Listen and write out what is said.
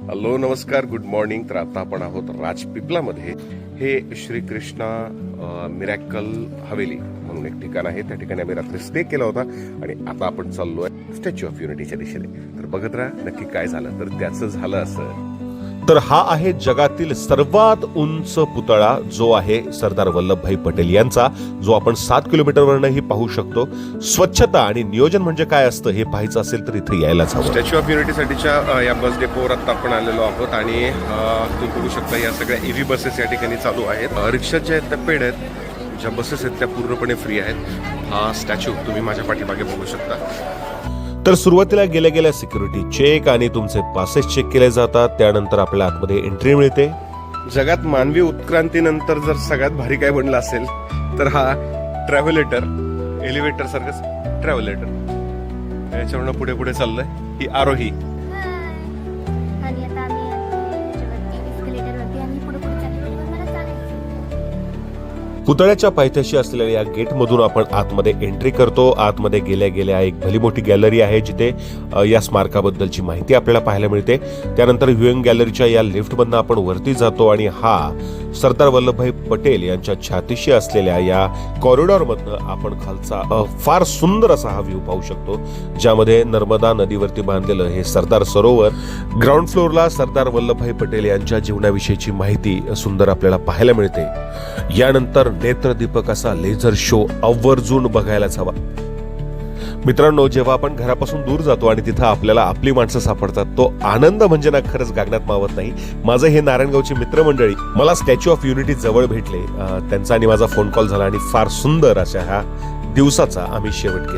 Hello नमस्कार good morning. तर आता आपण आहोत राजपिपलामध्ये. हे श्रीकृष्णा मिरॅकल हवेली म्हणून एक ठिकाण आहे. त्या ठिकाणी आम्ही रात्री स्टे केला होता आणि आता आपण चाललो आहे स्टॅच्यू ऑफ युनिटीच्या दिशेने. तर बघत राहा नक्की काय झालं. तर त्याचं झालं असं. तर हा आहे जगातील सर्वात उंच पुतळा, जो आहे सरदार वल्लभभाई पटेल यांचा, जो आपण 7 किलोमीटरवरनंही पाहू शकतो. स्वच्छता आणि नियोजन म्हणजे काय असतं हे पाहायचं असेल तर इथे यायलाच हवं. स्टॅच्यू ऑफ युनिटीसाठीच्या या बस डेपोवर आता आपण आलेलो आहोत आणि तुम्ही बघू शकता या सगळ्या EV बसेस या ठिकाणी चालू आहेत. रिक्षा ज्या आहेत त्या पेड आहेत, ज्या बसेस आहेत त्या पूर्णपणे फ्री आहेत. हा स्टॅच्यू तुम्ही माझ्या पाठीमागे बघू शकता. तर सुरुवातीला गेल्या गेल्या सिक्युरिटी चेक आणि तुमचे पासेस चेक केले जातात. त्यानंतर आपल्याला आतमध्ये एंट्री मिळते. जगात मानवी उत्क्रांतीनंतर जर सगळ्यात भारी काय बनलं असेल तर हा ट्रॅव्हलेटर, एलिव्हेटर सारखंच ट्रॅव्हलेटर. याच्यावरनं पुढे पुढे चाललंय. ही आरोही. आणि आता आम्ही एस्केलेटरवरती आणि पुढे पुढे चाललो. मला चालायचं. पुतळ्याच्या पायथ्याशी असलेल्या या गेटमधून आपण आतमध्ये एंट्री करतो. आतमध्ये गेल्या गेल्या एक भली मोठी गॅलरी आहे, जिथे या स्मारकाबद्दलची माहिती आपल्याला पाहायला मिळते. त्यानंतर व्ह्यूइंग गॅलरीच्या या लिफ्टमधनं आपण वरती जातो आणि हा सरदार वल्लभभाई पटेल यांच्या छातीशी असलेल्या या कॉरिडॉरमधनं आपण खालचा फार सुंदर असा हा व्ह्यू पाहू शकतो, ज्यामध्ये नर्मदा नदीवरती बांधलेलं हे सरदार सरोवर. ग्राउंड फ्लोअरला सरदार वल्लभभाई पटेल यांच्या जीवनाविषयीची माहिती सुंदर आपल्याला पाहायला मिळते. यानंतर नेत्रदीपक असा लेझर शो आवर्जून बघायलाच हवा. मित्रांनो, जेव्हा आपण घरापासून दूर जातो आणि तिथं आपल्याला आपली माणसं सापडतात, तो आनंद म्हणजे ना खरंच गागण्यात मावत नाही. माझं हे नारायणगावची मित्रमंडळी मला स्टॅच्यू ऑफ युनिटी जवळ भेटले. त्यांचा आणि माझा फोन कॉल झाला आणि फार सुंदर अशा ह्या दिवसाचा आम्ही शेवट केला.